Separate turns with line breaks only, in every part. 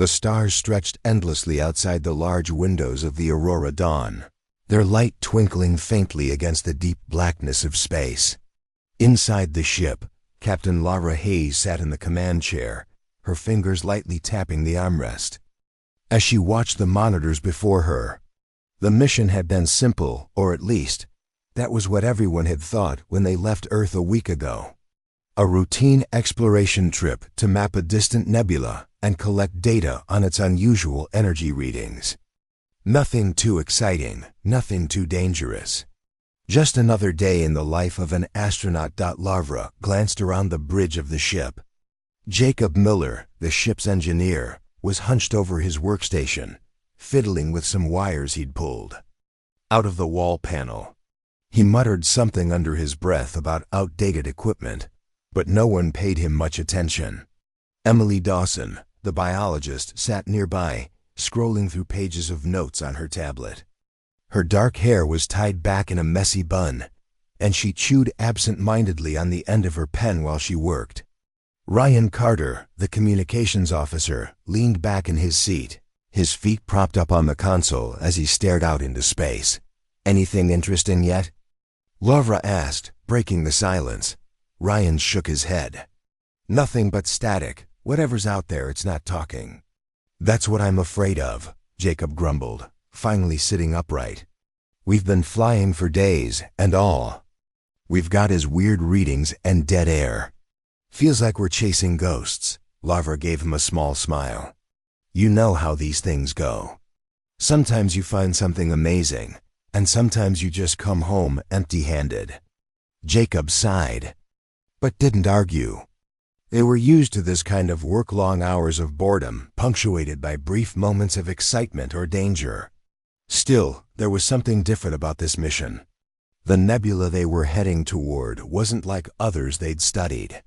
The stars stretched endlessly outside the large windows of the Aurora Dawn, their light twinkling faintly against the deep blackness of space. Inside the ship, Captain Lara Hayes sat in the command chair, her fingers lightly tapping the armrest. As she watched the monitors before her, the mission had been simple, or at least, that was what everyone had thought when they left Earth a week ago. A routine exploration trip to map a distant nebula and collect data on its unusual energy readings. Nothing too exciting, nothing too dangerous. Just another day in the life of an astronaut. Lara glanced around the bridge of the ship. Jacob Miller, the ship's engineer, was hunched over his workstation, fiddling with some wires he'd pulled out of the wall panel. He muttered something under his breath about outdated equipment, but no one paid him much attention. Emily Dawson, the biologist, sat nearby, scrolling through pages of notes on her tablet. Her dark hair was tied back in a messy bun, and she chewed absent-mindedly on the end of her pen while she worked. Ryan Carter, the communications officer, leaned back in his seat, his feet propped up on the console as he stared out into space. "Anything interesting yet?" Lara asked, breaking the silence. Ryan shook his head. "Nothing but static. Whatever's out there, it's not talking." "That's what I'm afraid of," Jacob grumbled, finally sitting upright. "We've been flying for days, and all we've got is weird readings and dead air. Feels like we're chasing ghosts." Lara gave him a small smile. "You know how these things go. Sometimes you find something amazing, and sometimes you just come home empty-handed." Jacob sighed, but didn't argue. They were used to this kind of work, long hours of boredom, punctuated by brief moments of excitement or danger. Still, there was something different about this mission. The nebula they were heading toward wasn't like others they'd studied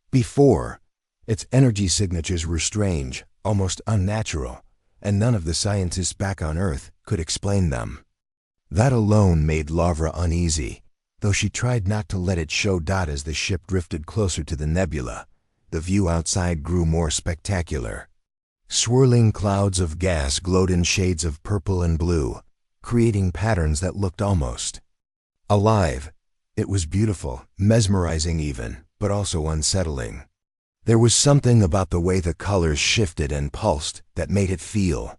before. Its energy signatures were strange, almost unnatural, and none of the scientists back on Earth could explain them. That alone made Lara uneasy, though she tried not to let it show. As the ship drifted closer to the nebula, the view outside grew more spectacular. Swirling clouds of gas glowed in shades of purple and blue, creating patterns that looked almost alive. It was beautiful, mesmerizing even, but also unsettling. There was something about the way the colors shifted and pulsed that made it feel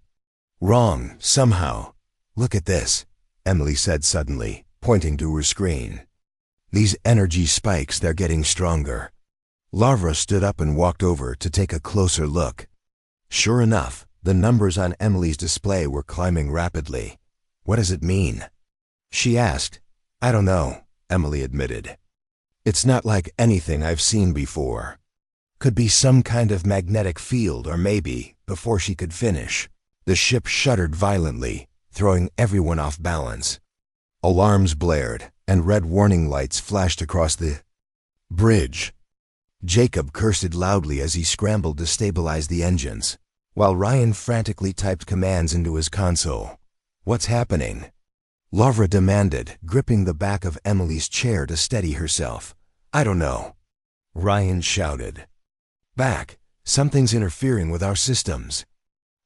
wrong, somehow. "Look at this," Emily said suddenly, pointing to her screen. "These energy spikes, they're getting stronger." Lara stood up and walked over to take a closer look. Sure enough, the numbers on Emily's display were climbing rapidly. "What does it mean?" she asked. "I don't know," Emily admitted. "It's not like anything I've seen before. Could be some kind of magnetic field, or maybe," before she could finish, the ship shuddered violently, throwing everyone off balance. Alarms blared, and red warning lights flashed across the bridge. Jacob cursed loudly as he scrambled to stabilize the engines, while Ryan frantically typed commands into his console. "What's happening?" Lara demanded, gripping the back of Emily's chair to steady herself. "I don't know," Ryan shouted. "Back! Something's interfering with our systems."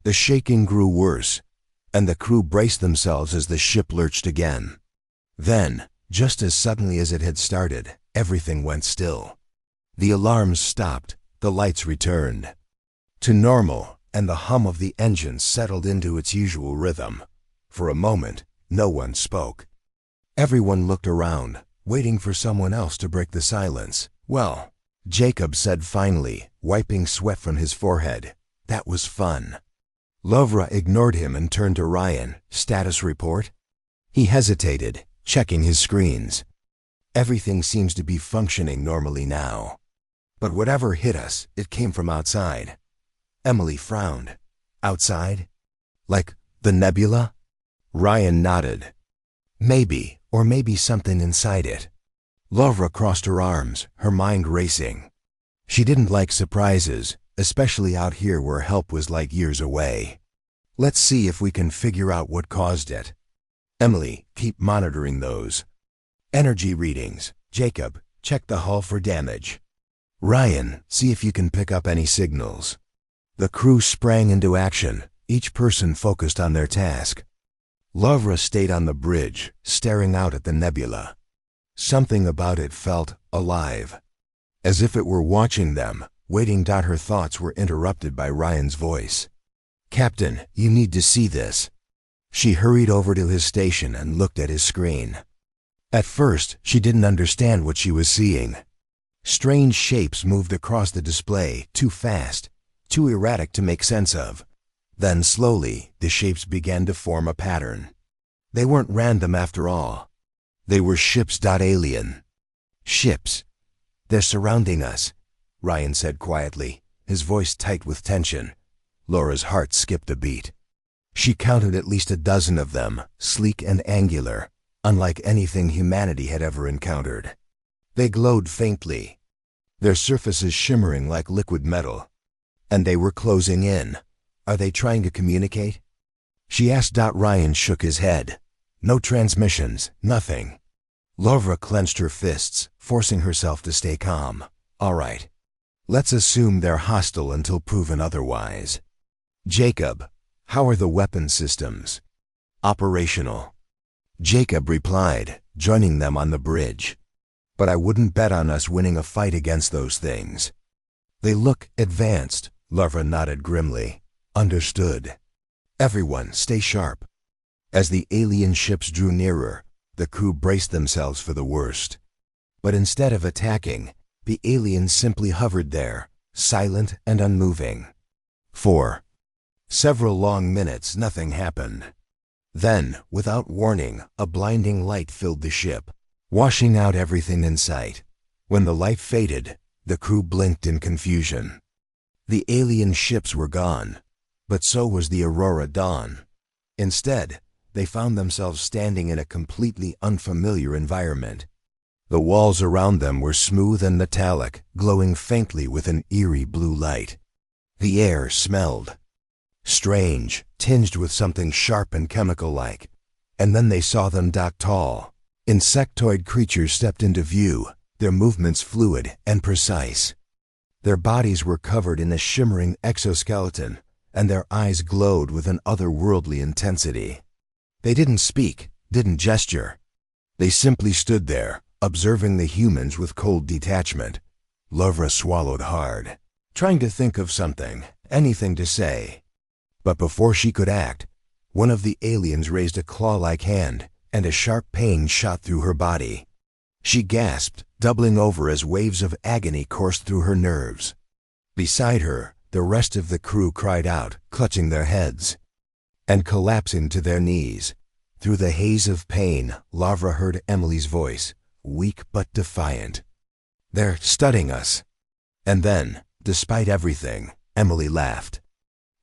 The shaking grew worse, and the crew braced themselves as the ship lurched again. Then, just as suddenly as it had started, everything went still. The alarms stopped, the lights returned to normal, and the hum of the engines settled into its usual rhythm. For a moment, no one spoke. Everyone looked around, waiting for someone else to break the silence. "Well," Jacob said finally, wiping sweat from his forehead, "that was fun." Lara ignored him and turned to Ryan. "Status report?" He hesitated, checking his screens. "Everything seems to be functioning normally now. But whatever hit us, it came from outside." Emily frowned. "Outside? Like the nebula?" Ryan nodded. "Maybe, or maybe something inside it." Lara crossed her arms, her mind racing. She didn't like surprises, especially out here where help was like years away. "Let's see if we can figure out what caused it. Emily, keep monitoring those energy readings. Jacob, check the hull for damage. Ryan, see if you can pick up any signals." The crew sprang into action, each person focused on their task. Lavra stayed on the bridge, staring out at the nebula. Something about it felt alive, as if it were watching them, waiting. Her thoughts were interrupted by Ryan's voice. "Captain, you need to see this." She hurried over to his station and looked at his screen. At first, she didn't understand what she was seeing. Strange shapes moved across the display, too fast, too erratic to make sense of. Then slowly, the shapes began to form a pattern. They weren't random after all. They were ships. Alien. Ships. "They're surrounding us," Ryan said quietly, his voice tight with tension. Laura's heart skipped a beat. She counted at least a dozen of them, sleek and angular, unlike anything humanity had ever encountered. They glowed faintly, their surfaces shimmering like liquid metal. And they were closing in. "Are they trying to communicate?" she asked. Ryan shook his head. "No transmissions, nothing." Lavra clenched her fists, forcing herself to stay calm. "All right. Let's assume they're hostile until proven otherwise. Jacob, how are the weapon systems?" "Operational," Jacob replied, joining them on the bridge. "But I wouldn't bet on us winning a fight against those things." "They look advanced," Lavra nodded grimly. "Understood. Everyone, stay sharp." As the alien ships drew nearer, the crew braced themselves for the worst. But instead of attacking, the aliens simply hovered there, silent and unmoving. For several long minutes, nothing happened. Then, without warning, a blinding light filled the ship, washing out everything in sight. When the light faded, the crew blinked in confusion. The alien ships were gone, but so was the Aurora Dawn. Instead, they found themselves standing in a completely unfamiliar environment. The walls around them were smooth and metallic, glowing faintly with an eerie blue light. The air smelled strange, tinged with something sharp and chemical-like. And then they saw them. Tall, insectoid creatures stepped into view, their movements fluid and precise. Their bodies were covered in a shimmering exoskeleton, and their eyes glowed with an otherworldly intensity. They didn't speak, didn't gesture. They simply stood there, observing the humans with cold detachment. Lavra swallowed hard, trying to think of something, anything to say. But before she could act, one of the aliens raised a claw-like hand, and a sharp pain shot through her body. She gasped, doubling over as waves of agony coursed through her nerves. Beside her, the rest of the crew cried out, clutching their heads and collapsing to their knees. Through the haze of pain, Lavra heard Emily's voice, weak but defiant. "They're studying us." And then, despite everything, Emily laughed.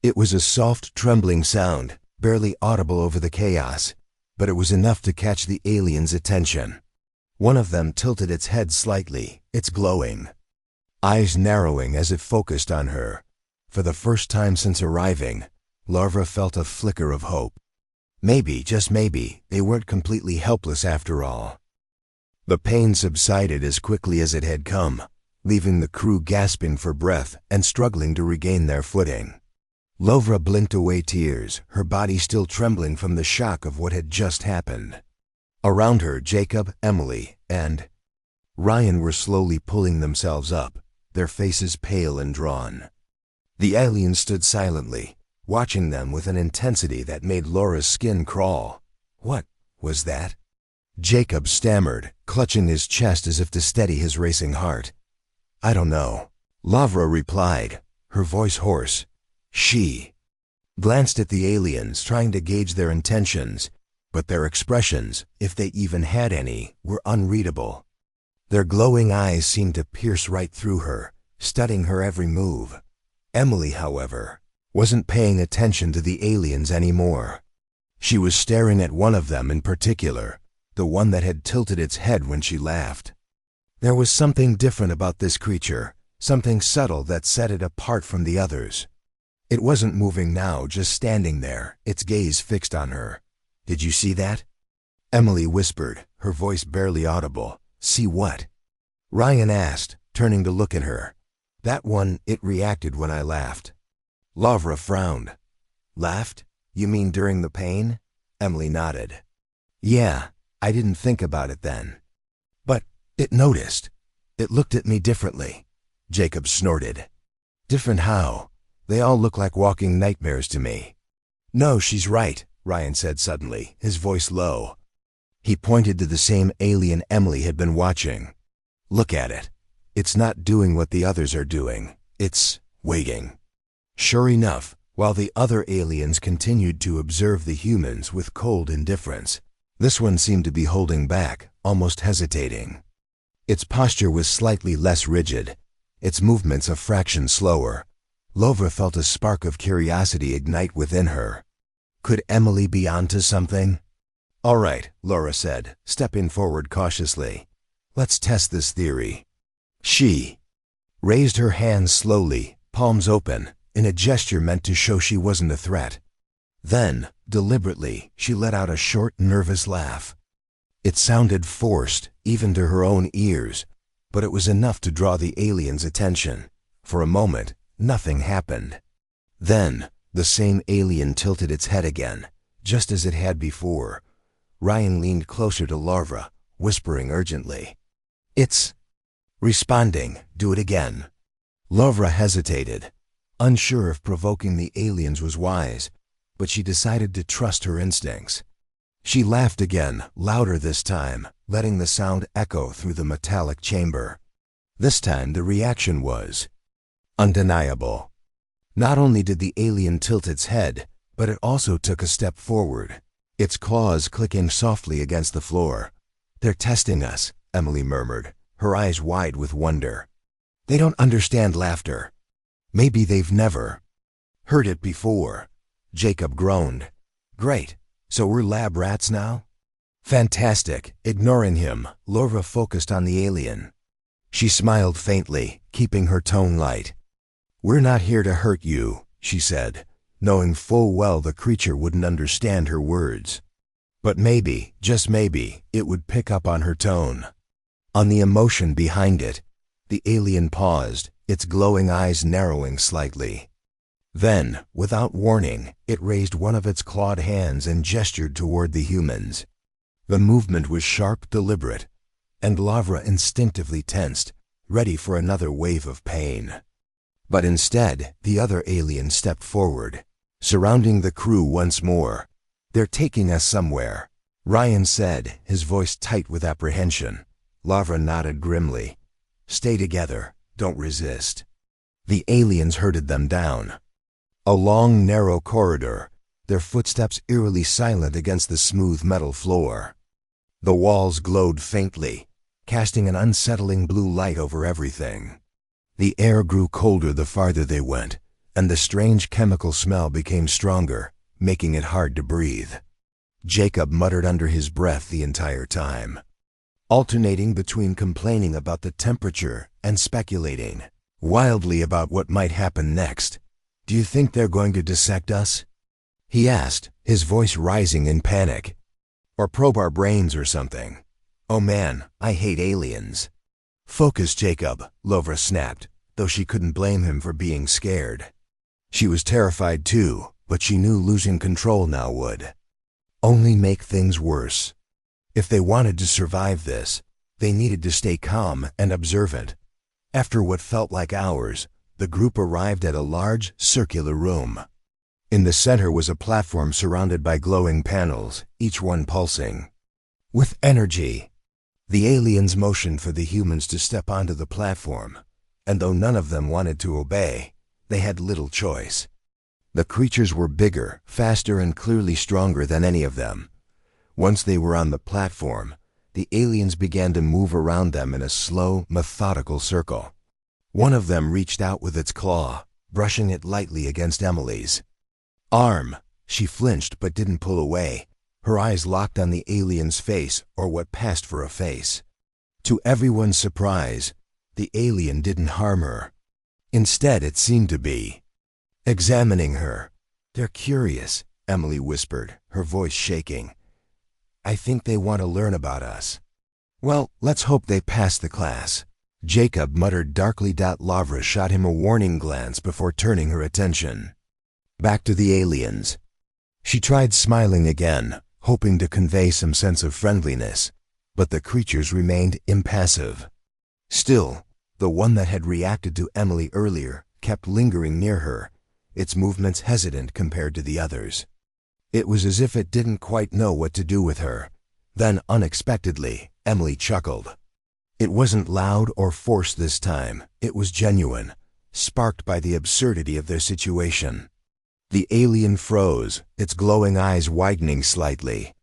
It was a soft, trembling sound, barely audible over the chaos, but it was enough to catch the aliens' attention. One of them tilted its head slightly, its glowing eyes narrowing as it focused on her. For the first time since arriving, Lavra felt a flicker of hope. Maybe, just maybe, they weren't completely helpless after all. The pain subsided as quickly as it had come, leaving the crew gasping for breath and struggling to regain their footing. Lavra blinked away tears, her body still trembling from the shock of what had just happened. Around her, Jacob, Emily, and Ryan were slowly pulling themselves up, their faces pale and drawn. The aliens stood silently, watching them with an intensity that made Laura's skin crawl. "What was that?" Jacob stammered, clutching his chest as if to steady his racing heart. "I don't know," Lavra replied, her voice hoarse. She glanced at the aliens, trying to gauge their intentions, but their expressions, if they even had any, were unreadable. Their glowing eyes seemed to pierce right through her, studying her every move. Emily, however, wasn't paying attention to the aliens anymore. She was staring at one of them in particular, the one that had tilted its head when she laughed. There was something different about this creature, something subtle that set it apart from the others. It wasn't moving now, just standing there, its gaze fixed on her. "Did you see that?" Emily whispered, her voice barely audible. "See what?" Ryan asked, turning to look at her. "That one, it reacted when I laughed." Lavra frowned. Laughed? You mean during the pain? Emily nodded. Yeah, I didn't think about it then. But it noticed. It looked at me differently. Jacob snorted. Different how? They all look like walking nightmares to me. No, she's right, Ryan said suddenly, his voice low. He pointed to the same alien Emily had been watching. Look at it. It's not doing what the others are doing. It's waiting. Sure enough, while the other aliens continued to observe the humans with cold indifference, this one seemed to be holding back, almost hesitating. Its posture was slightly less rigid, its movements a fraction slower. Lavra felt a spark of curiosity ignite within her. Could Emily be onto something? All right, Laura said, stepping forward cautiously. Let's test this theory. She raised her hands slowly, palms open, in a gesture meant to show she wasn't a threat. Then, deliberately, she let out a short, nervous laugh. It sounded forced, even to her own ears, but it was enough to draw the alien's attention. For a moment, nothing happened. Then, the same alien tilted its head again, just as it had before. Ryan leaned closer to Lavra, whispering urgently. It's responding. Do it again. Lavra hesitated, unsure if provoking the aliens was wise, but she decided to trust her instincts. She laughed again, louder this time, letting the sound echo through the metallic chamber. This time the reaction was undeniable. Not only did the alien tilt its head, but it also took a step forward, its claws clicking softly against the floor. They're testing us, Emily murmured, her eyes wide with wonder. They don't understand laughter. Maybe they've never heard it before. Jacob groaned. Great, so we're lab rats now? Fantastic. Ignoring him, Lavra focused on the alien. She smiled faintly, keeping her tone light. We're not here to hurt you, she said, knowing full well the creature wouldn't understand her words. But maybe, just maybe, it would pick up on her tone. On the emotion behind it. The alien paused, its glowing eyes narrowing slightly. Then, without warning, it raised one of its clawed hands and gestured toward the humans. The movement was sharp, deliberate, and Lavra instinctively tensed, ready for another wave of pain. But instead, the other alien stepped forward, surrounding the crew once more. They're taking us somewhere, Ryan said, his voice tight with apprehension. Lavra nodded grimly. Stay together, don't resist. The aliens herded them down. A long, narrow corridor, their footsteps eerily silent against the smooth metal floor. The walls glowed faintly, casting an unsettling blue light over everything. The air grew colder the farther they went, and the strange chemical smell became stronger, making it hard to breathe. Jacob muttered under his breath the entire time, alternating between complaining about the temperature and speculating wildly about what might happen next. Do you think they're going to dissect us? He asked, his voice rising in panic. Or probe our brains or something. Oh man, I hate aliens. Focus, Jacob, Lavra snapped, though she couldn't blame him for being scared. She was terrified too, but she knew losing control now would only make things worse. If they wanted to survive this, they needed to stay calm and observant. After what felt like hours, the group arrived at a large, circular room. In the center was a platform surrounded by glowing panels, each one pulsing with energy. The aliens motioned for the humans to step onto the platform, and though none of them wanted to obey, they had little choice. The creatures were bigger, faster, and clearly stronger than any of them. Once they were on the platform, the aliens began to move around them in a slow, methodical circle. One of them reached out with its claw, brushing it lightly against Emily's arm. She flinched but didn't pull away, her eyes locked on the alien's face, or what passed for a face. To everyone's surprise, the alien didn't harm her. Instead, it seemed to be examining her. They're curious, Emily whispered, her voice shaking. I think they want to learn about us. Well, let's hope they pass the class. Jacob muttered darkly. Lavra shot him a warning glance before turning her attention. Back to the aliens. She tried smiling again, hoping to convey some sense of friendliness, but the creatures remained impassive. Still, the one that had reacted to Emily earlier kept lingering near her, its movements hesitant compared to the others. It was as if it didn't quite know what to do with her. Then, unexpectedly, Emily chuckled. It wasn't loud or forced this time, it was genuine, sparked by the absurdity of their situation. The alien froze, its glowing eyes widening slightly.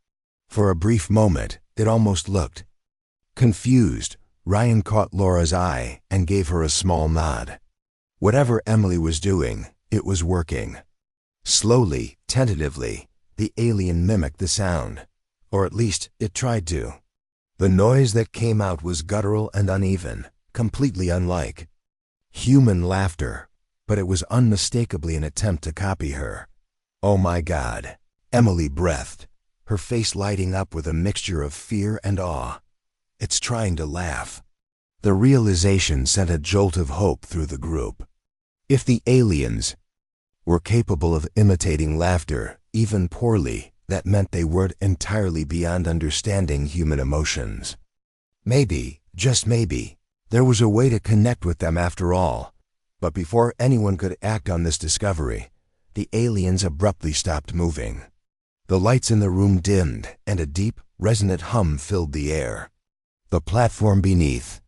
For a brief moment, it almost looked confused. Ryan caught Laura's eye and gave her a small nod. Whatever Emily was doing, it was working. Slowly, tentatively, the alien mimicked the sound, or at least it tried to. The noise that came out was guttural and uneven, completely unlike human laughter, but it was unmistakably an attempt to copy her. Oh my God, Emily breathed, her face lighting up with a mixture of fear and awe. It's trying to laugh. The realization sent a jolt of hope through the group. If the aliens were capable of imitating laughter, even poorly, that meant they weren't entirely beyond understanding human emotions. Maybe, just maybe, there was a way to connect with them after all. But before anyone could act on this discovery, the aliens abruptly stopped moving. The lights in the room dimmed, and a deep, resonant hum filled the air. The platform beneath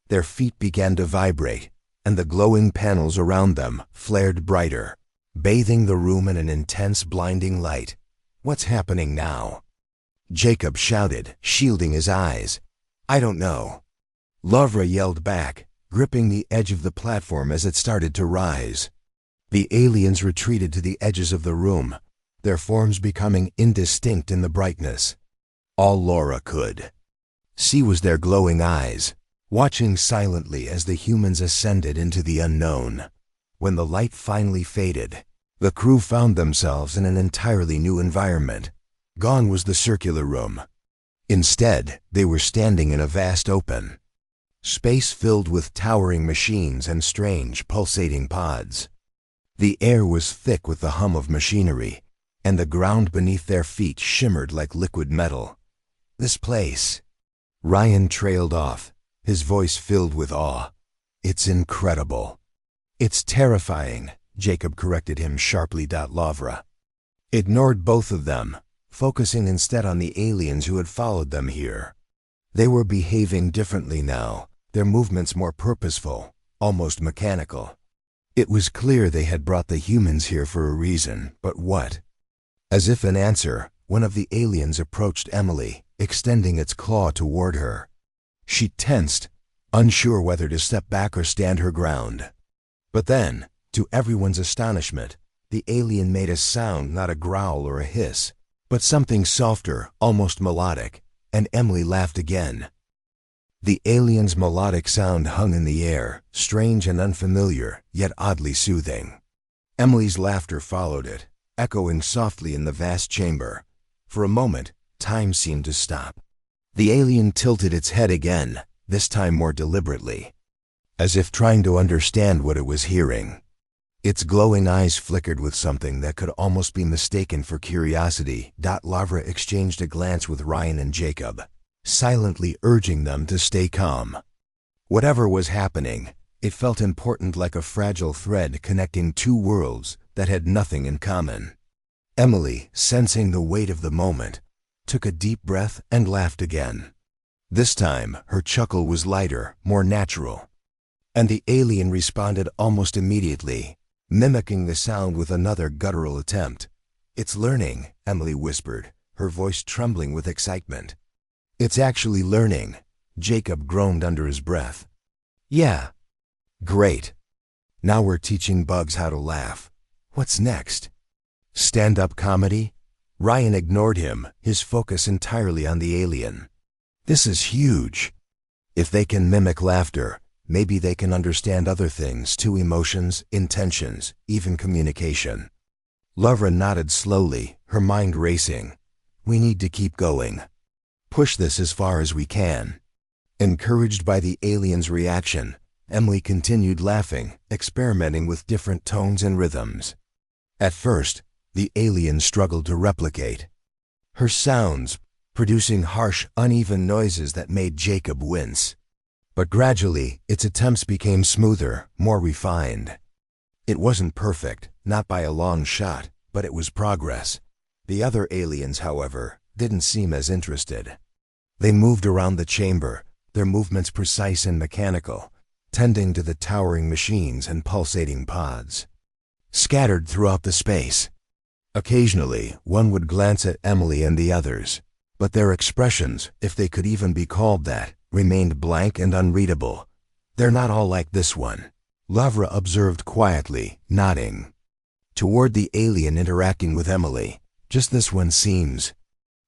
their feet began to vibrate, and the glowing panels around them flared brighter, bathing the room in an intense, blinding light. What's happening now? Jacob shouted, shielding his eyes. I don't know. Lavra yelled back, gripping the edge of the platform as it started to rise. The aliens retreated to the edges of the room, their forms becoming indistinct in the brightness. All Laura could see was their glowing eyes, watching silently as the humans ascended into the unknown. When the light finally faded, the crew found themselves in an entirely new environment. Gone was the circular room. Instead, they were standing in a vast open space filled with towering machines and strange, pulsating pods. The air was thick with the hum of machinery, and the ground beneath their feet shimmered like liquid metal. This place. Ryan trailed off, his voice filled with awe. It's incredible. It's terrifying, Jacob corrected him sharply. Lavra ignored both of them, focusing instead on the aliens who had followed them here. They were behaving differently now, their movements more purposeful, almost mechanical. It was clear they had brought the humans here for a reason, but what? As if in answer, one of the aliens approached Emily, extending its claw toward her. She tensed, unsure whether to step back or stand her ground. But then, to everyone's astonishment, the alien made a sound, not a growl or a hiss, but something softer, almost melodic, and Emily laughed again. The alien's melodic sound hung in the air, strange and unfamiliar, yet oddly soothing. Emily's laughter followed it, echoing softly in the vast chamber. For a moment, time seemed to stop. The alien tilted its head again, this time more deliberately, as if trying to understand what it was hearing. Its glowing eyes flickered with something that could almost be mistaken for curiosity. Lavra exchanged a glance with Ryan and Jacob, silently urging them to stay calm. Whatever was happening, it felt important, like a fragile thread connecting two worlds that had nothing in common. Emily, sensing the weight of the moment, took a deep breath and laughed again. This time, her chuckle was lighter, more natural. And the alien responded almost immediately, mimicking the sound with another guttural attempt. It's learning, Emily whispered, her voice trembling with excitement. It's actually learning, Jacob groaned under his breath. Yeah. Great. Now we're teaching bugs how to laugh. What's next? Stand-up comedy? Ryan ignored him, his focus entirely on the alien. This is huge. If they can mimic laughter, maybe they can understand other things too: emotions, intentions, even communication. Lavra nodded slowly, her mind racing. We need to keep going. Push this as far as we can. Encouraged by the alien's reaction, Emily continued laughing, experimenting with different tones and rhythms. At first, the alien struggled to replicate her sounds, producing harsh, uneven noises that made Jacob wince. But gradually, its attempts became smoother, more refined. It wasn't perfect, not by a long shot, but it was progress. The other aliens, however, didn't seem as interested. They moved around the chamber, their movements precise and mechanical, tending to the towering machines and pulsating pods scattered throughout the space. Occasionally, one would glance at Emily and the others, but their expressions, if they could even be called that, remained blank and unreadable. "They're not all like this one," Lavra observed quietly, nodding toward the alien interacting with Emily. "Just this one seems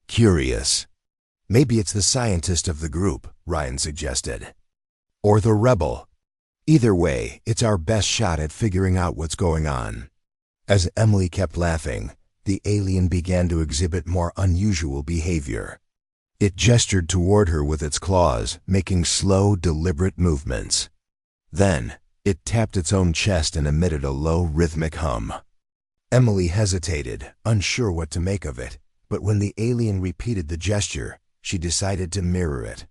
curious." "Maybe it's the scientist of the group," Ryan suggested. "Or the rebel. Either way, it's our best shot at figuring out what's going on." As Emily kept laughing, the alien began to exhibit more unusual behavior. It gestured toward her with its claws, making slow, deliberate movements. Then, it tapped its own chest and emitted a low, rhythmic hum. Emily hesitated, unsure what to make of it, but when the alien repeated the gesture, she decided to mirror it.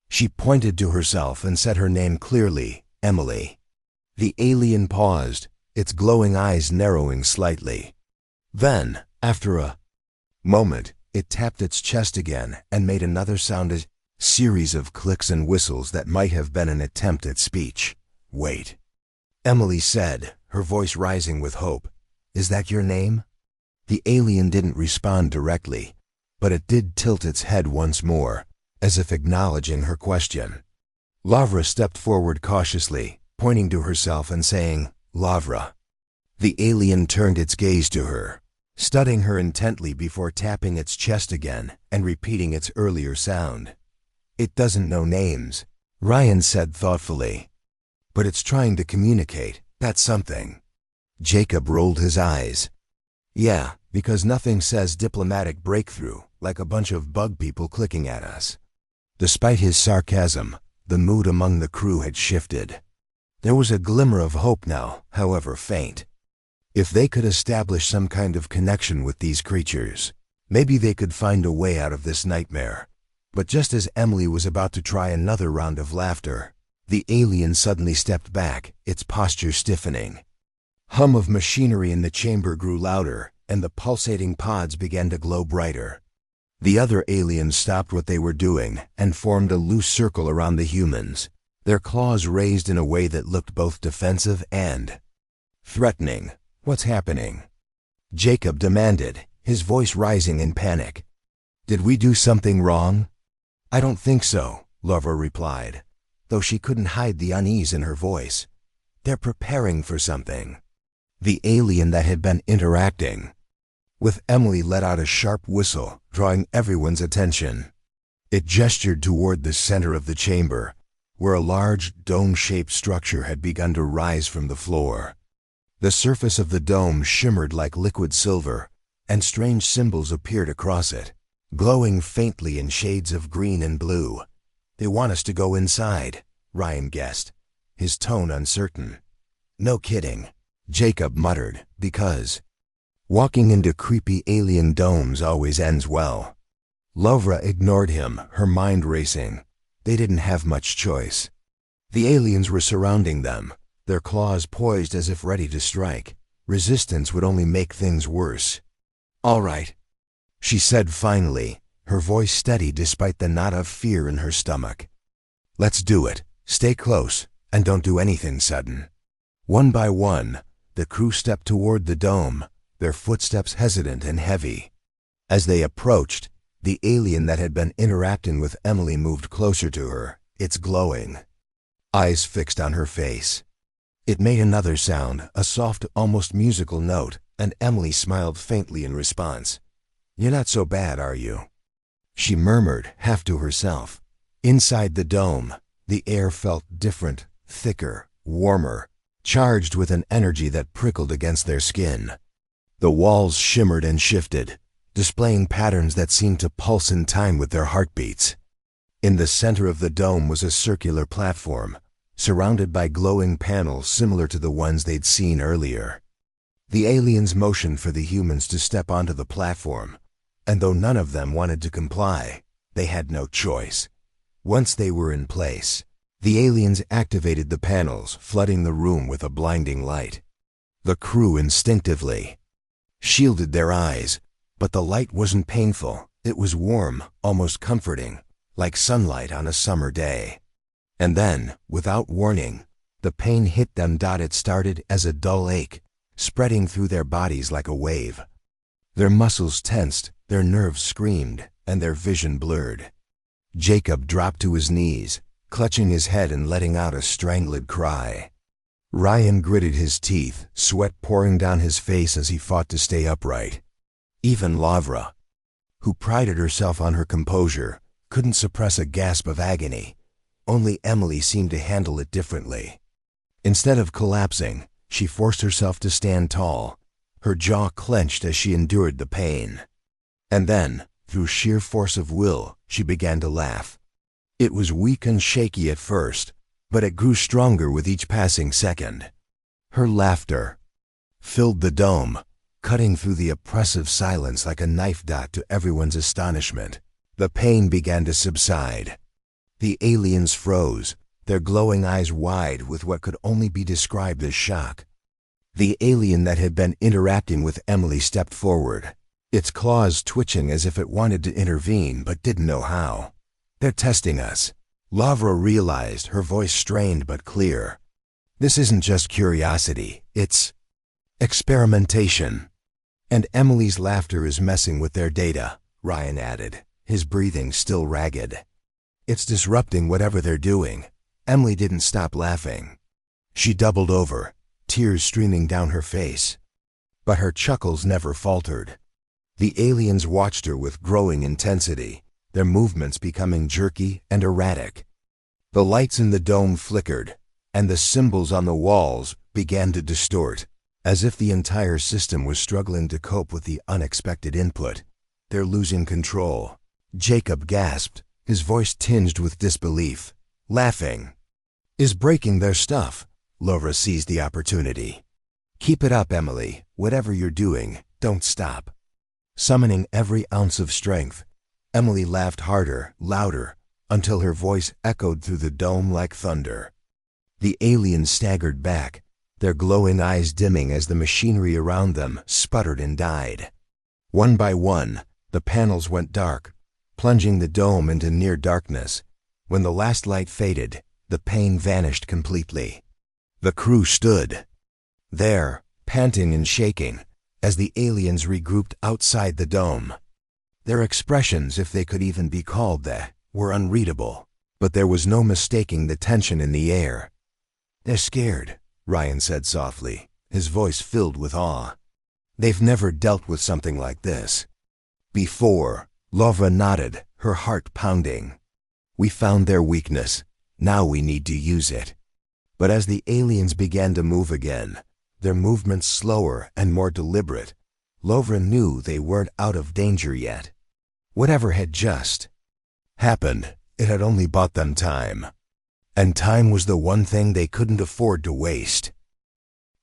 She pointed to herself and said her name clearly, "Emily." The alien paused, its glowing eyes narrowing slightly. Then, after a moment, it tapped its chest again and made another sound, a series of clicks and whistles that might have been an attempt at speech. "Wait," Emily said, her voice rising with hope. "Is that your name?" The alien didn't respond directly, but it did tilt its head once more, as if acknowledging her question. Lavra stepped forward cautiously, pointing to herself and saying, "Lavra." The alien turned its gaze to her, studying her intently before tapping its chest again and repeating its earlier sound. "It doesn't know names," Ryan said thoughtfully. "But it's trying to communicate, that's something." Jacob rolled his eyes. "Yeah, because nothing says diplomatic breakthrough like a bunch of bug people clicking at us." Despite his sarcasm, the mood among the crew had shifted. There was a glimmer of hope now, however faint. If they could establish some kind of connection with these creatures, maybe they could find a way out of this nightmare. But just as Emily was about to try another round of laughter, the alien suddenly stepped back, its posture stiffening. Hum of machinery in the chamber grew louder, and the pulsating pods began to glow brighter. The other aliens stopped what they were doing and formed a loose circle around the humans, their claws raised in a way that looked both defensive and threatening. "What's happening?" Jacob demanded, his voice rising in panic. "Did we do something wrong?" "I don't think so," Lavra replied, though she couldn't hide the unease in her voice. "They're preparing for something." The alien that had been interacting with Emily let out a sharp whistle, drawing everyone's attention. It gestured toward the center of the chamber, where a large, dome-shaped structure had begun to rise from the floor. The surface of the dome shimmered like liquid silver, and strange symbols appeared across it, glowing faintly in shades of green and blue. "They want us to go inside," Ryan guessed, his tone uncertain. "No kidding," Jacob muttered, "because walking into creepy alien domes always ends well." Lavra ignored him, her mind racing. They didn't have much choice. The aliens were surrounding them, their claws poised as if ready to strike. Resistance would only make things worse. "All right," she said finally, her voice steady despite the knot of fear in her stomach. "Let's do it. Stay close, and don't do anything sudden." One by one, the crew stepped toward the dome, their footsteps hesitant and heavy. As they approached, the alien that had been interacting with Emily moved closer to her, its glowing eyes fixed on her face. It made another sound, a soft, almost musical note, and Emily smiled faintly in response. "You're not so bad, are you?" she murmured, half to herself. Inside the dome, the air felt different, thicker, warmer, charged with an energy that prickled against their skin. The walls shimmered and shifted, displaying patterns that seemed to pulse in time with their heartbeats. In the center of the dome was a circular platform, surrounded by glowing panels similar to the ones they'd seen earlier. The aliens motioned for the humans to step onto the platform, and though none of them wanted to comply, they had no choice. Once they were in place, the aliens activated the panels, flooding the room with a blinding light. The crew instinctively shielded their eyes, but the light wasn't painful. It was warm, almost comforting, like sunlight on a summer day. And then, without warning, the pain hit them. It started as a dull ache, spreading through their bodies like a wave. Their muscles tensed, their nerves screamed, and their vision blurred. Jacob dropped to his knees, clutching his head and letting out a strangled cry. Ryan gritted his teeth, sweat pouring down his face as he fought to stay upright. Even Lavra, who prided herself on her composure, couldn't suppress a gasp of agony. Only Emily seemed to handle it differently. Instead of collapsing, she forced herself to stand tall, her jaw clenched as she endured the pain. And then, through sheer force of will, she began to laugh. It was weak and shaky at first, but it grew stronger with each passing second. Her laughter filled the dome, cutting through the oppressive silence like a knife dot to everyone's astonishment. The pain began to subside. The aliens froze, their glowing eyes wide with what could only be described as shock. The alien that had been interacting with Emily stepped forward, its claws twitching as if it wanted to intervene but didn't know how. "They're testing us," Lavra realized, her voice strained but clear. "This isn't just curiosity, it's experimentation." "And Emily's laughter is messing with their data," Ryan added, his breathing still ragged. "It's disrupting whatever they're doing." Emily didn't stop laughing. She doubled over, tears streaming down her face. But her chuckles never faltered. The aliens watched her with growing intensity, their movements becoming jerky and erratic. The lights in the dome flickered, and the symbols on the walls began to distort, as if the entire system was struggling to cope with the unexpected input. "They're losing control," Jacob gasped, his voice tinged with disbelief. "Laughing is breaking their stuff." Laura seized the opportunity. "Keep it up, Emily. Whatever you're doing, don't stop." Summoning every ounce of strength, Emily laughed harder, louder, until her voice echoed through the dome like thunder. The aliens staggered back, their glowing eyes dimming as the machinery around them sputtered and died. One by one, the panels went dark, plunging the dome into near darkness. When the last light faded, the pain vanished completely. The crew stood there, panting and shaking, as the aliens regrouped outside the dome. Their expressions, if they could even be called that, were unreadable, but there was no mistaking the tension in the air. "They're scared," Ryan said softly, his voice filled with awe. "They've never dealt with something like this before." Lavra nodded, her heart pounding. "We found their weakness. Now we need to use it." But as the aliens began to move again, their movements slower and more deliberate, Lavra knew they weren't out of danger yet. Whatever had just happened, it had only bought them time. And time was the one thing they couldn't afford to waste.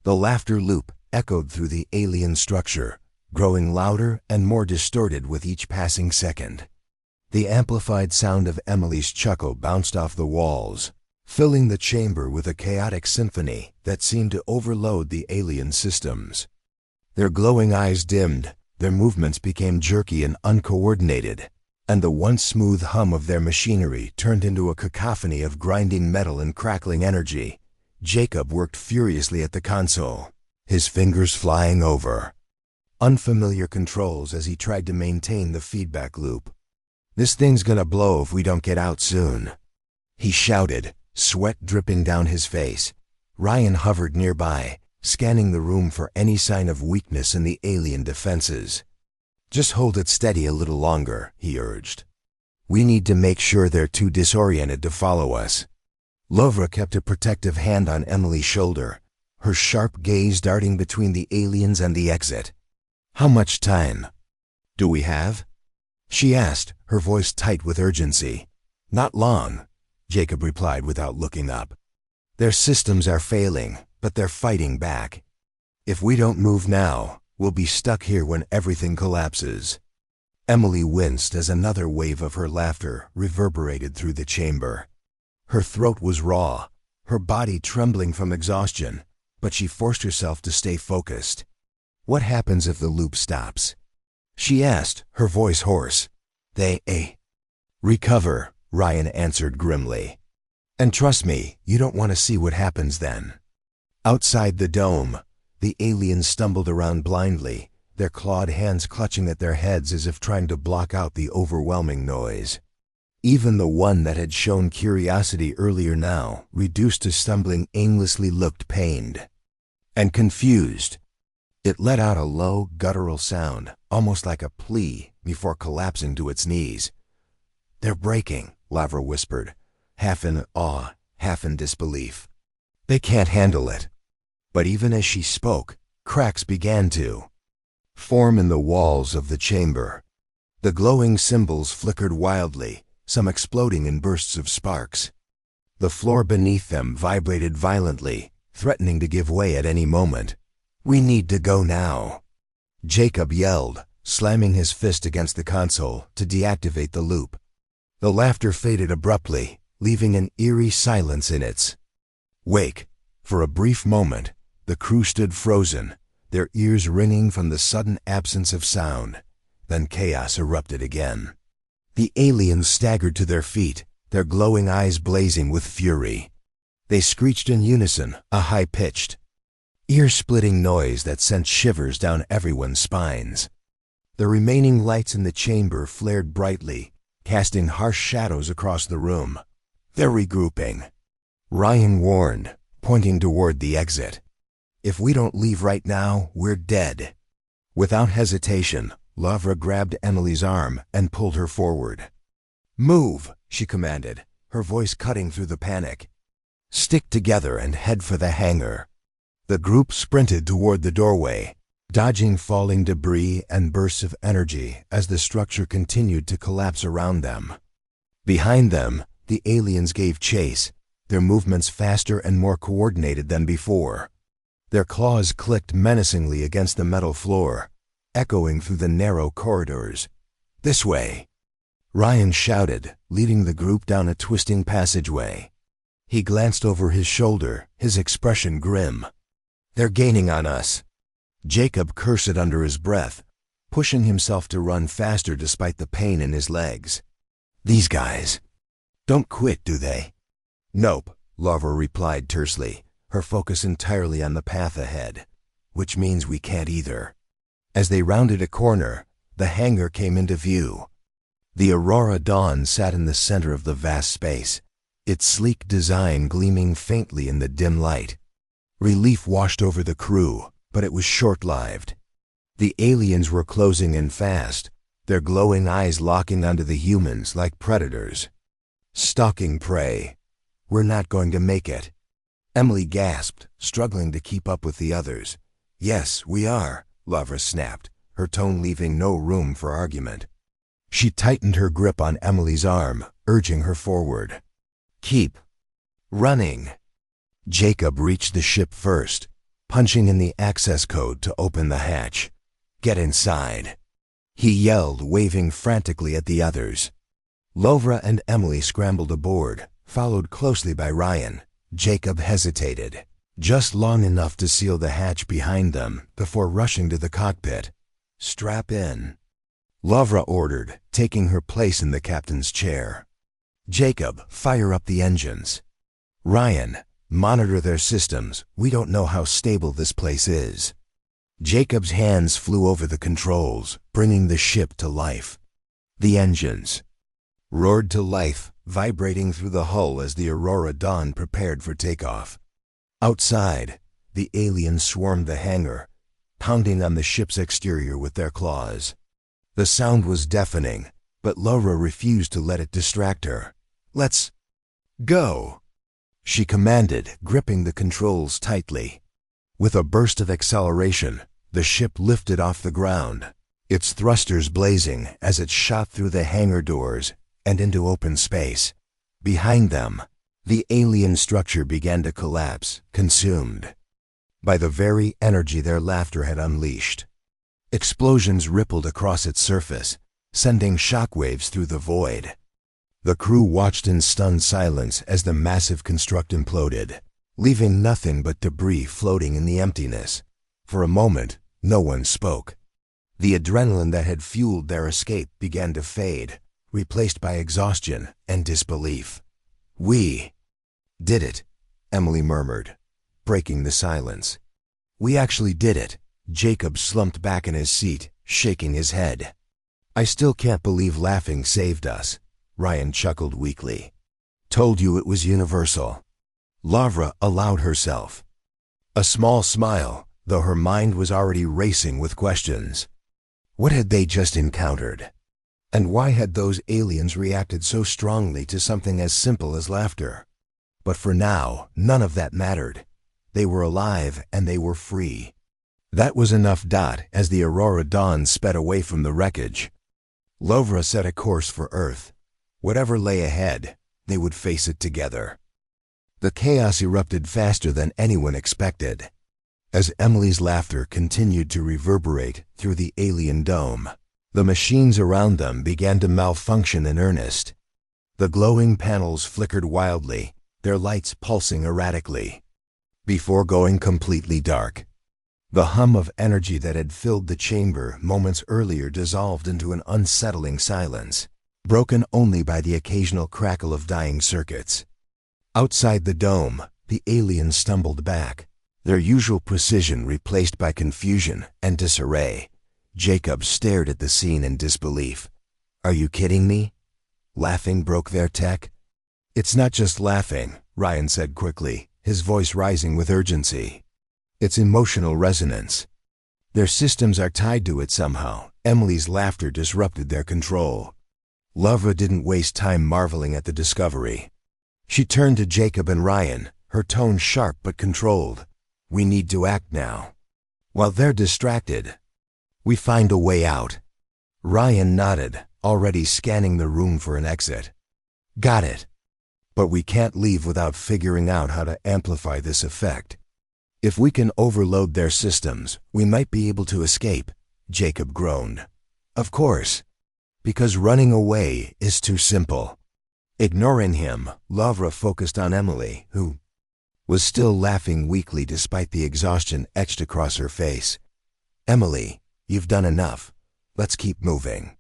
The laughter loop echoed through the alien structure, growing louder and more distorted with each passing second. The amplified sound of Emily's chuckle bounced off the walls, filling the chamber with a chaotic symphony that seemed to overload the alien systems. Their glowing eyes dimmed, their movements became jerky and uncoordinated, and the once smooth hum of their machinery turned into a cacophony of grinding metal and crackling energy. Jacob worked furiously at the console, his fingers flying over unfamiliar controls as he tried to maintain the feedback loop. "This thing's gonna blow if we don't get out soon," he shouted, sweat dripping down his face. Ryan hovered nearby, scanning the room for any sign of weakness in the alien defenses. "Just hold it steady a little longer," he urged. "We need to make sure they're too disoriented to follow us." Lavra kept a protective hand on Emily's shoulder, her sharp gaze darting between the aliens and the exit. "How much time do we have?" she asked, her voice tight with urgency. "Not long," Jacob replied without looking up. "Their systems are failing, but they're fighting back. If we don't move now, we'll be stuck here when everything collapses. Emily winced as another wave of her laughter reverberated through the chamber. Her throat was raw, her body trembling from exhaustion, but she forced herself to stay focused. What happens if the loop stops? She asked, her voice hoarse. Recover, Ryan answered grimly. And trust me, you don't want to see what happens then. Outside the dome, the aliens stumbled around blindly, their clawed hands clutching at their heads as if trying to block out the overwhelming noise. Even the one that had shown curiosity earlier now, reduced to stumbling aimlessly, looked pained and confused. It let out a low, guttural sound, almost like a plea, before collapsing to its knees. "They're breaking," Lavra whispered, half in awe, half in disbelief. "They can't handle it." But even as she spoke, cracks began to form in the walls of the chamber. The glowing symbols flickered wildly, some exploding in bursts of sparks. The floor beneath them vibrated violently, threatening to give way at any moment. "We need to go now," Jacob yelled, slamming his fist against the console to deactivate the loop. The laughter faded abruptly, leaving an eerie silence in its wake. For a brief moment, the crew stood frozen, their ears ringing from the sudden absence of sound. Then chaos erupted again. The aliens staggered to their feet, their glowing eyes blazing with fury. They screeched in unison, a high-pitched, ear-splitting noise that sent shivers down everyone's spines. The remaining lights in the chamber flared brightly, casting harsh shadows across the room. "They're regrouping," Ryan warned, pointing toward the exit. "If we don't leave right now, we're dead." Without hesitation, Lavra grabbed Emily's arm and pulled her forward. "Move," she commanded, her voice cutting through the panic. "Stick together and head for the hangar." The group sprinted toward the doorway, dodging falling debris and bursts of energy as the structure continued to collapse around them. Behind them, the aliens gave chase, their movements faster and more coordinated than before. Their claws clicked menacingly against the metal floor, echoing through the narrow corridors. "This way," Ryan shouted, leading the group down a twisting passageway. He glanced over his shoulder, his expression grim. "They're gaining on us." Jacob cursed under his breath, pushing himself to run faster despite the pain in his legs. "These guys don't quit, do they?" "Nope," Lavra replied tersely, her focus entirely on the path ahead. "Which means we can't either." As they rounded a corner, the hangar came into view. The Aurora Dawn sat in the center of the vast space, its sleek design gleaming faintly in the dim light. Relief washed over the crew, but it was short-lived. The aliens were closing in fast, their glowing eyes locking onto the humans like predators, stalking prey. "We're not going to make it," Emily gasped, struggling to keep up with the others. "Yes, we are," Lavra snapped, her tone leaving no room for argument. She tightened her grip on Emily's arm, urging her forward. "Keep running." Jacob reached the ship first, punching in the access code to open the hatch. "Get inside," he yelled, waving frantically at the others. Lavra and Emily scrambled aboard, followed closely by Ryan. Jacob hesitated, just long enough to seal the hatch behind them before rushing to the cockpit. "Strap in," Lavra ordered, taking her place in the captain's chair. "Jacob, fire up the engines." "Ryan, monitor their systems. We don't know how stable this place is." Jacob's hands flew over the controls, bringing the ship to life. The engines roared to life, vibrating through the hull as the Aurora Dawn prepared for takeoff. Outside, the aliens swarmed the hangar, pounding on the ship's exterior with their claws. The sound was deafening, but Laura refused to let it distract her. "Let's go," she commanded, gripping the controls tightly. With a burst of acceleration, the ship lifted off the ground, its thrusters blazing as it shot through the hangar doors and into open space. Behind them, the alien structure began to collapse, consumed by the very energy their laughter had unleashed. Explosions rippled across its surface, sending shockwaves through the void. The crew watched in stunned silence as the massive construct imploded, leaving nothing but debris floating in the emptiness. For a moment, no one spoke. The adrenaline that had fueled their escape began to fade, replaced by exhaustion and disbelief. "We did it," Emily murmured, breaking the silence. "We actually did it." Jacob slumped back in his seat, shaking his head. "I still can't believe laughing saved us," Ryan chuckled weakly. "Told you it was universal." Lavra allowed herself a small smile, though her mind was already racing with questions. What had they just encountered? And why had those aliens reacted so strongly to something as simple as laughter? But for now, none of that mattered. They were alive and they were free. That was enough. As the Aurora Dawn sped away from the wreckage, Lavra set a course for Earth. Whatever lay ahead, they would face it together. The chaos erupted faster than anyone expected. As Emily's laughter continued to reverberate through the alien dome, the machines around them began to malfunction in earnest. The glowing panels flickered wildly, their lights pulsing erratically, before going completely dark. The hum of energy that had filled the chamber moments earlier dissolved into an unsettling silence, broken only by the occasional crackle of dying circuits. Outside the dome, the aliens stumbled back, their usual precision replaced by confusion and disarray. Jacob stared at the scene in disbelief. "Are you kidding me? Laughing broke their tech?" "It's not just laughing," Ryan said quickly, his voice rising with urgency. "It's emotional resonance. Their systems are tied to it somehow." Emily's laughter disrupted their control. Lavra didn't waste time marveling at the discovery. She turned to Jacob and Ryan, her tone sharp but controlled. "We need to act now. While they're distracted, we find a way out." Ryan nodded, already scanning the room for an exit. "Got it. But we can't leave without figuring out how to amplify this effect. If we can overload their systems, we might be able to escape," Jacob groaned. "Of course. Because running away is too simple." Ignoring him, Lavra focused on Emily, who was still laughing weakly despite the exhaustion etched across her face. "Emily, you've done enough. Let's keep moving."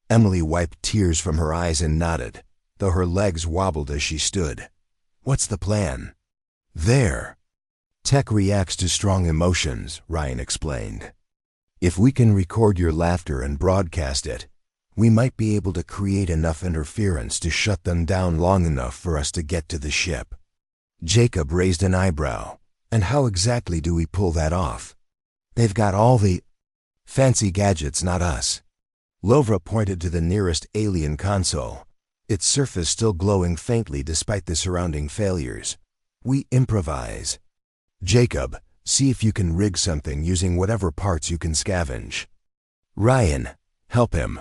Emily wiped tears from her eyes and nodded, though her legs wobbled as she stood. "What's the plan?" "There. Tech reacts to strong emotions," Ryan explained. "If we can record your laughter and broadcast it, we might be able to create enough interference to shut them down long enough for us to get to the ship." Jacob raised an eyebrow. "And how exactly do we pull that off? They've got all the fancy gadgets, not us." Lavra pointed to the nearest alien console, its surface still glowing faintly despite the surrounding failures. "We improvise. Jacob, see if you can rig something using whatever parts you can scavenge. Ryan, help him.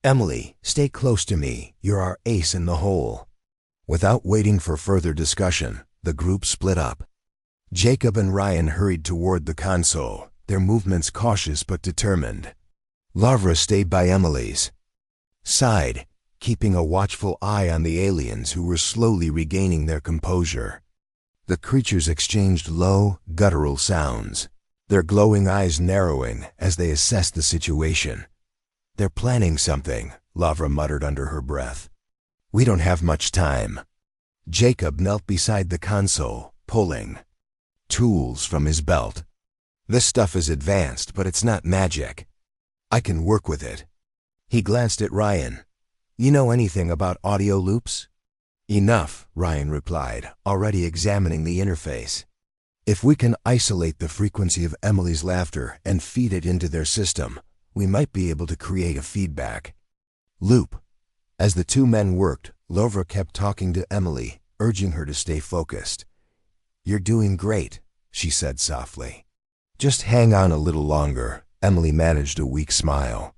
Emily, stay close to me. You're our ace in the hole." Without waiting for further discussion, the group split up. Jacob and Ryan hurried toward the console, their movements cautious but determined. Lavra stayed by Emily's side, keeping a watchful eye on the aliens who were slowly regaining their composure. The creatures exchanged low, guttural sounds, their glowing eyes narrowing as they assessed the situation. "They're planning something," Lavra muttered under her breath. "We don't have much time." Jacob knelt beside the console, pulling tools from his belt. "This stuff is advanced, but it's not magic. I can work with it." He glanced at Ryan. "You know anything about audio loops?" "Enough," Ryan replied, already examining the interface. "If we can isolate the frequency of Emily's laughter and feed it into their system, we might be able to create a feedback loop." As the two men worked, Lavra kept talking to Emily, urging her to stay focused. "You're doing great," she said softly. "Just hang on a little longer." Emily managed a weak smile.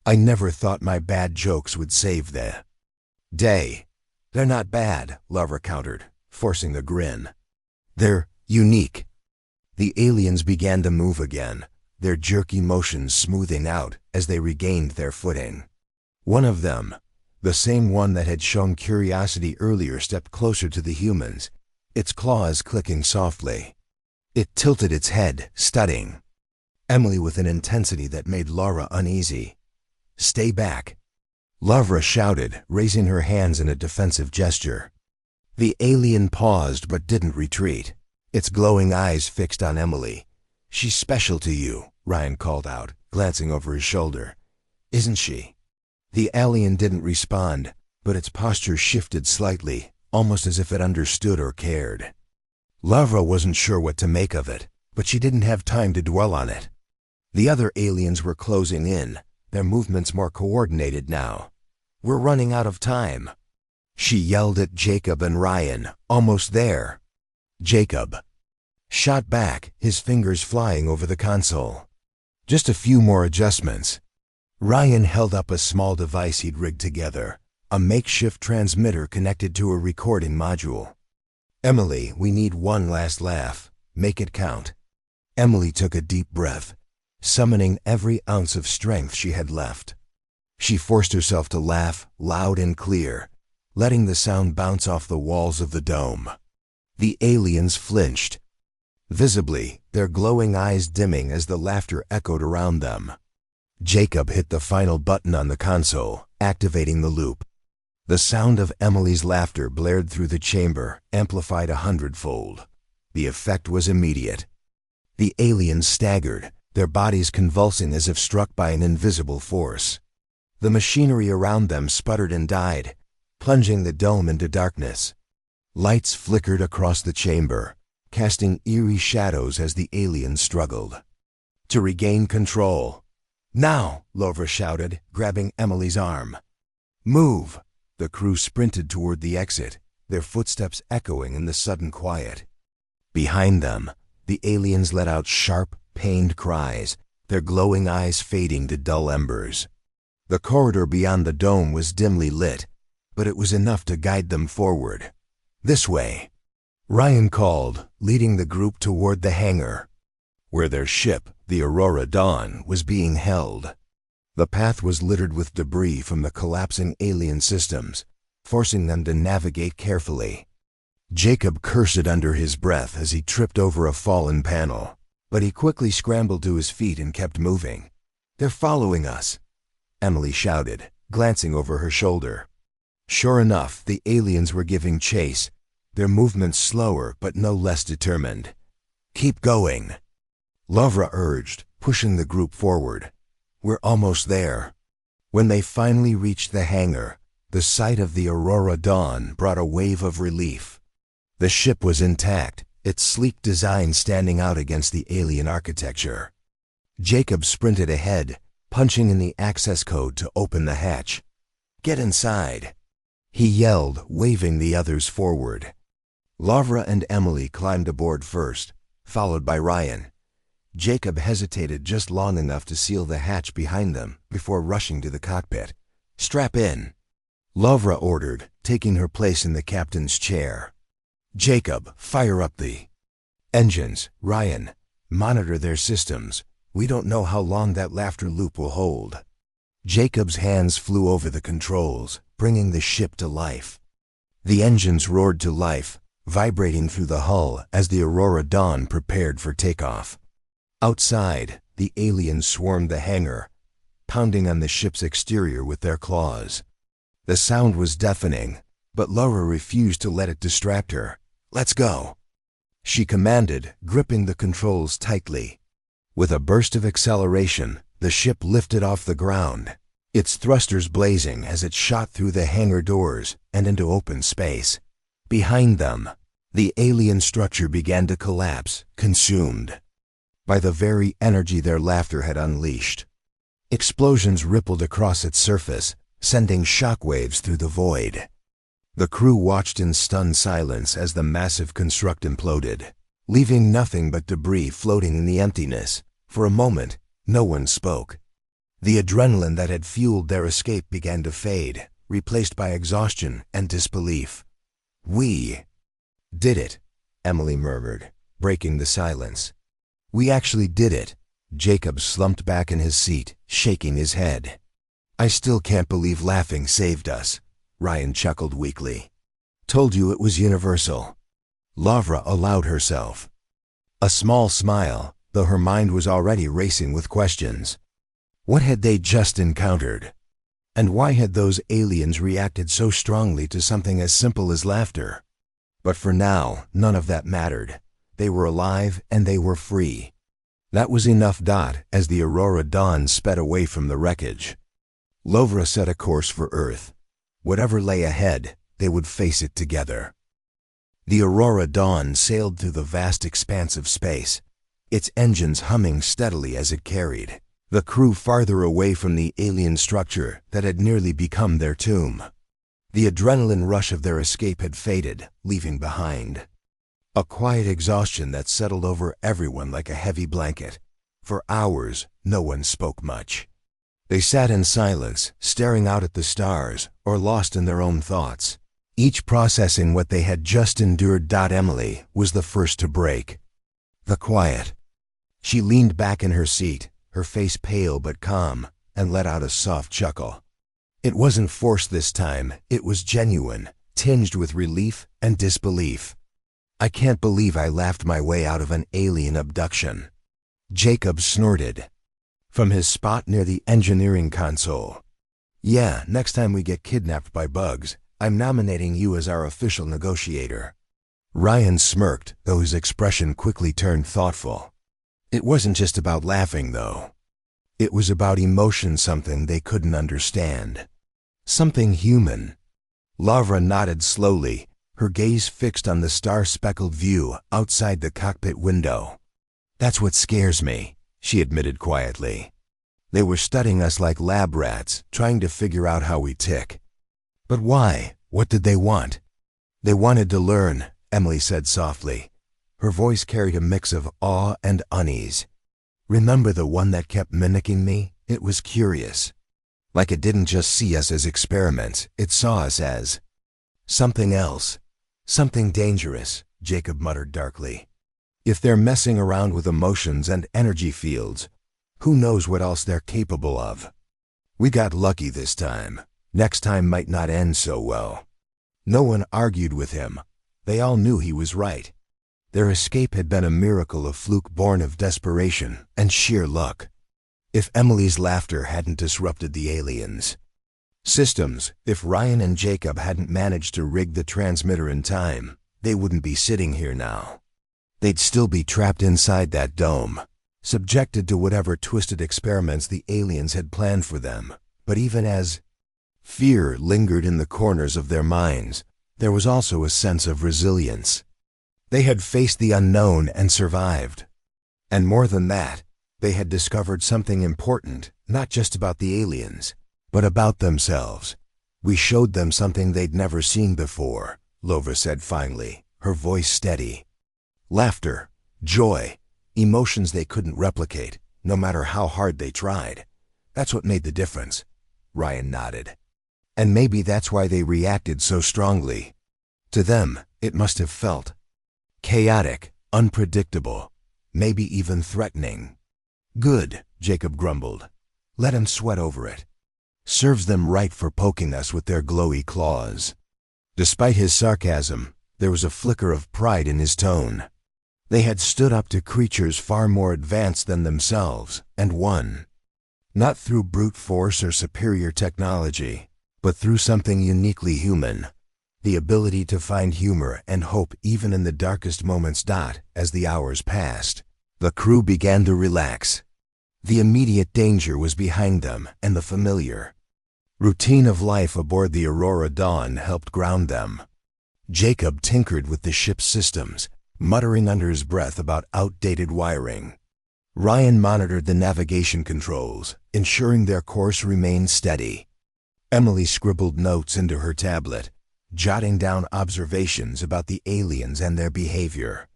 "I never thought my bad jokes would save the day." "They're not bad," Lavra countered, forcing a grin. "They're unique. The aliens began to move again, their jerky motions smoothing out as they regained their footing. One of them, the same one that had shown curiosity earlier, stepped closer to the humans, its claws clicking softly. It tilted its head, studying Emily with an intensity that made Laura uneasy. "Stay back," Laura shouted, raising her hands in a defensive gesture. The alien paused but didn't retreat, its glowing eyes fixed on Emily. "She's special to you," Ryan called out, glancing over his shoulder. "Isn't she?" The alien didn't respond, but its posture shifted slightly, almost as if it understood or cared. Laura wasn't sure what to make of it, but she didn't have time to dwell on it. The other aliens were closing in, their movements more coordinated now. "We're running out of time," she yelled at Jacob and Ryan, almost there. Jacob shot back, his fingers flying over the console. "Just a few more adjustments." Ryan held up a small device he'd rigged together, a makeshift transmitter connected to a recording module. "Emily, we need one last laugh. Make it count." Emily took a deep breath, summoning every ounce of strength she had left. She forced herself to laugh loud and clear, letting the sound bounce off the walls of the dome. The aliens flinched, visibly, their glowing eyes dimming as the laughter echoed around them. Jacob hit the final button on the console, activating the loop. The sound of Emily's laughter blared through the chamber, amplified 100-fold. The effect was immediate. The aliens staggered, their bodies convulsing as if struck by an invisible force. The machinery around them sputtered and died, plunging the dome into darkness. Lights flickered across the chamber, casting eerie shadows as the aliens struggled to regain control. "Now!" Laura shouted, grabbing Emily's arm. "Move!" The crew sprinted toward the exit, their footsteps echoing in the sudden quiet. Behind them, the aliens let out sharp, pained cries, their glowing eyes fading to dull embers. The corridor beyond the dome was dimly lit, but it was enough to guide them forward. "This way," Ryan called, leading the group toward the hangar, where their ship, the Aurora Dawn, was being held. The path was littered with debris from the collapsing alien systems, forcing them to navigate carefully. Jacob cursed under his breath as he tripped over a fallen panel, but he quickly scrambled to his feet and kept moving. "They're following us," Emily shouted, glancing over her shoulder. Sure enough, the aliens were giving chase, their movements slower but no less determined. "Keep going," Laura urged, pushing the group forward. "We're almost there." When they finally reached the hangar, the sight of the Aurora Dawn brought a wave of relief. The ship was intact, its sleek design standing out against the alien architecture. Jacob sprinted ahead, punching in the access code to open the hatch. "Get inside," he yelled, waving the others forward. Laura and Emily climbed aboard first, followed by Ryan. Jacob hesitated just long enough to seal the hatch behind them before rushing to the cockpit. "Strap in," Laura ordered, taking her place in the captain's chair. "Jacob, fire up the engines. Ryan, monitor their systems. We don't know how long that laughter loop will hold." Jacob's hands flew over the controls, bringing the ship to life. The engines roared to life, vibrating through the hull as the Aurora Dawn prepared for takeoff. Outside, the aliens swarmed the hangar, pounding on the ship's exterior with their claws. The sound was deafening, but Laura refused to let it distract her. "Let's go," she commanded, gripping the controls tightly. With a burst of acceleration, the ship lifted off the ground, its thrusters blazing as it shot through the hangar doors and into open space. Behind them, the alien structure began to collapse, consumed by the very energy their laughter had unleashed. Explosions rippled across its surface, sending shockwaves through the void. The crew watched in stunned silence as the massive construct imploded, leaving nothing but debris floating in the emptiness. For a moment, no one spoke. The adrenaline that had fueled their escape began to fade, replaced by exhaustion and disbelief. "We did it," Emily murmured, breaking the silence. We actually did it. Jacob slumped back in his seat, shaking his head. I still can't believe laughing saved us. Ryan chuckled weakly. Told you it was universal. Lavra allowed herself a small smile, though her mind was already racing with questions. What had they just encountered? And why had those aliens reacted so strongly to something as simple as laughter? But for now, none of that mattered. They were alive and they were free. That was enough. As the Aurora Dawn sped away from the wreckage, Lavra set a course for Earth. Whatever lay ahead, they would face it together. The Aurora Dawn sailed through the vast expanse of space, its engines humming steadily as it carried the crew farther away from the alien structure that had nearly become their tomb. The adrenaline rush of their escape had faded, leaving behind a quiet exhaustion that settled over everyone like a heavy blanket. For hours, no one spoke much. They sat in silence, staring out at the stars, or lost in their own thoughts, each processing what they had just endured. Emily was the first to break the quiet. She leaned back in her seat, her face pale but calm, and let out a soft chuckle. It wasn't forced this time, it was genuine, tinged with relief and disbelief. I can't believe I laughed my way out of an alien abduction. Jacob snorted from his spot near the engineering console. Yeah, next time we get kidnapped by bugs, I'm nominating you as our official negotiator. Ryan smirked, though his expression quickly turned thoughtful. It wasn't just about laughing, though. It was about emotion, something they couldn't understand. Something human. Lavra nodded slowly, her gaze fixed on the star-speckled view outside the cockpit window. That's what scares me, she admitted quietly. They were studying us like lab rats, trying to figure out how we tick. But why? What did they want? They wanted to learn, Emily said softly. Her voice carried a mix of awe and unease. Remember the one that kept mimicking me? It was curious. Like it didn't just see us as experiments, it saw us as something else. Something dangerous, Jacob muttered darkly. If they're messing around with emotions and energy fields, who knows what else they're capable of? We got lucky this time. Next time might not end so well. No one argued with him. They all knew he was right. Their escape had been a miracle, a fluke born of desperation and sheer luck. If Emily's laughter hadn't disrupted the aliens' systems, if Ryan and Jacob hadn't managed to rig the transmitter in time, they wouldn't be sitting here now. They'd still be trapped inside that dome, subjected to whatever twisted experiments the aliens had planned for them. But even as fear lingered in the corners of their minds, there was also a sense of resilience. They had faced the unknown and survived. And more than that, they had discovered something important, not just about the aliens, but about themselves. We showed them something they'd never seen before, Lavra said finally, her voice steady. Laughter, joy, emotions they couldn't replicate, no matter how hard they tried. That's what made the difference. Ryan nodded. And maybe that's why they reacted so strongly. To them, it must have felt chaotic, unpredictable, maybe even threatening. Good, Jacob grumbled. Let him sweat over it. Serves them right for poking us with their glowy claws. Despite his sarcasm, there was a flicker of pride in his tone. They had stood up to creatures far more advanced than themselves, and won. Not through brute force or superior technology, but through something uniquely human. The ability to find humor and hope even in the darkest moments. As the hours passed, the crew began to relax. The immediate danger was behind them, and the familiar routine of life aboard the Aurora Dawn helped ground them. Jacob tinkered with the ship's systems, muttering under his breath about outdated wiring. Ryan monitored the navigation controls, ensuring their course remained steady. Emily scribbled notes into her tablet, jotting down observations about the aliens and their behavior.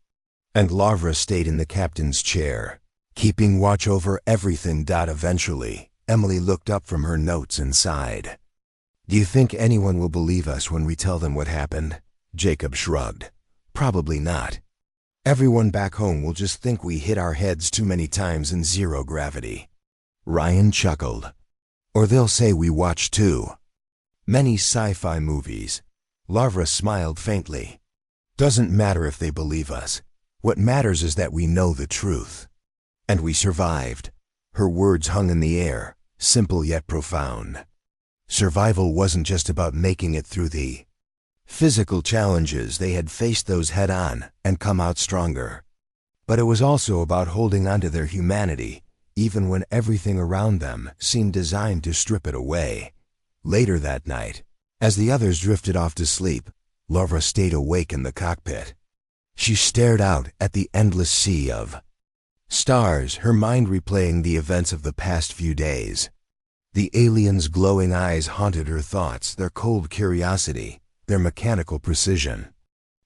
And Lavra stayed in the captain's chair, keeping watch over everything. Eventually, Emily looked up from her notes and sighed. Do you think anyone will believe us when we tell them what happened? Jacob shrugged. Probably not. Everyone back home will just think we hit our heads too many times in zero gravity. Ryan chuckled. Or they'll say we watch too many sci-fi movies. Lavra smiled faintly. Doesn't matter if they believe us. What matters is that we know the truth. And we survived. Her words hung in the air, simple yet profound. Survival wasn't just about making it through the physical challenges. They had faced those head-on and come out stronger. But it was also about holding on to their humanity, even when everything around them seemed designed to strip it away. Later that night, as the others drifted off to sleep, Lavra stayed awake in the cockpit. She stared out at the endless sea of stars, her mind replaying the events of the past few days. The aliens' glowing eyes haunted her thoughts, their cold curiosity, their mechanical precision.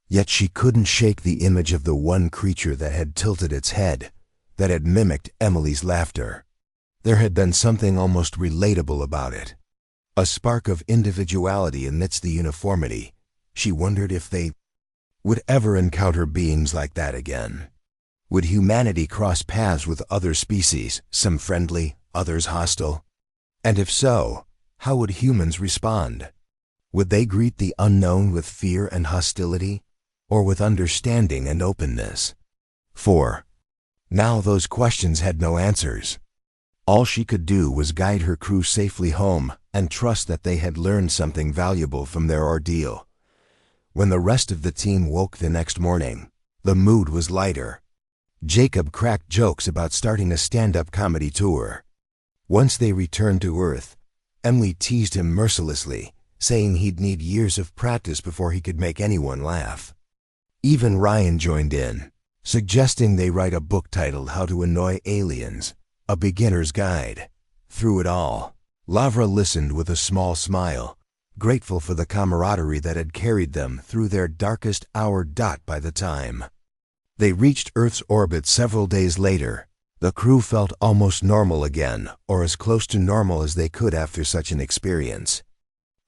Yet she couldn't shake the image of the one creature that had tilted its head, that had mimicked Emily's laughter. There had been something almost relatable about it. A spark of individuality amidst the uniformity. She wondered if they would ever encounter beings like that again. Would humanity cross paths with other species, some friendly, others hostile? And if so, how would humans respond? Would they greet the unknown with fear and hostility, or with understanding and openness? For now those questions had no answers. All she could do was guide her crew safely home and trust that they had learned something valuable from their ordeal. When the rest of the team woke the next morning, the mood was lighter. Jacob cracked jokes about starting a stand-up comedy tour. Once they returned to Earth, Emily teased him mercilessly, saying he'd need years of practice before he could make anyone laugh. Even Ryan joined in, suggesting they write a book titled How to Annoy Aliens, a beginner's guide. Through it all, Lavra listened with a small smile, grateful for the camaraderie that had carried them through their darkest hour. By the time they reached Earth's orbit several days later, the crew felt almost normal again, or as close to normal as they could after such an experience.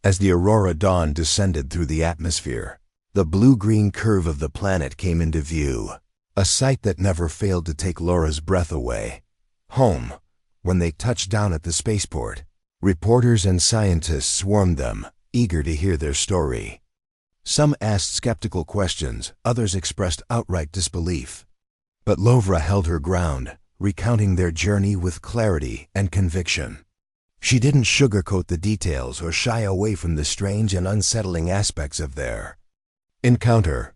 As the Aurora Dawn descended through the atmosphere, the blue-green curve of the planet came into view, a sight that never failed to take Laura's breath away. Home. When they touched down at the spaceport, reporters and scientists swarmed them, eager to hear their story. Some asked skeptical questions, others expressed outright disbelief. But Lavra held her ground, recounting their journey with clarity and conviction. She didn't sugarcoat the details or shy away from the strange and unsettling aspects of their encounter.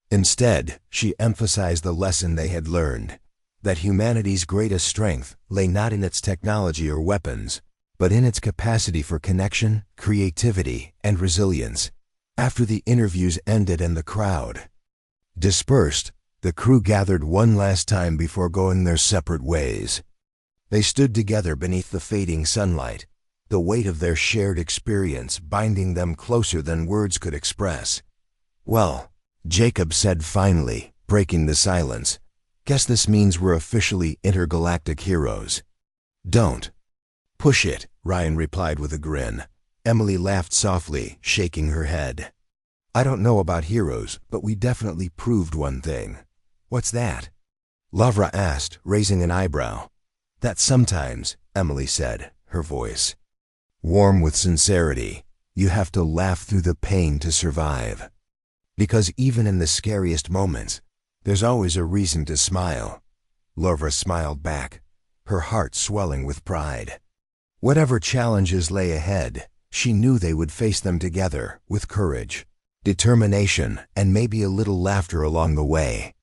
Instead, she emphasized the lesson they had learned, that humanity's greatest strength lay not in its technology or weapons, but in its capacity for connection, creativity, and resilience. After the interviews ended and the crowd dispersed, the crew gathered one last time before going their separate ways. They stood together beneath the fading sunlight, the weight of their shared experience binding them closer than words could express. "Well," Jacob said finally, breaking the silence, "guess this means we're officially intergalactic heroes." "Don't push it," Ryan replied with a grin. Emily laughed softly, shaking her head. "I don't know about heroes, but we definitely proved one thing." "What's that?" Lavra asked, raising an eyebrow. "That sometimes," Emily said, her voice warm with sincerity, "you have to laugh through the pain to survive. Because even in the scariest moments, there's always a reason to smile." Lavra smiled back, her heart swelling with pride. Whatever challenges lay ahead, she knew they would face them together, with courage, determination, and maybe a little laughter along the way.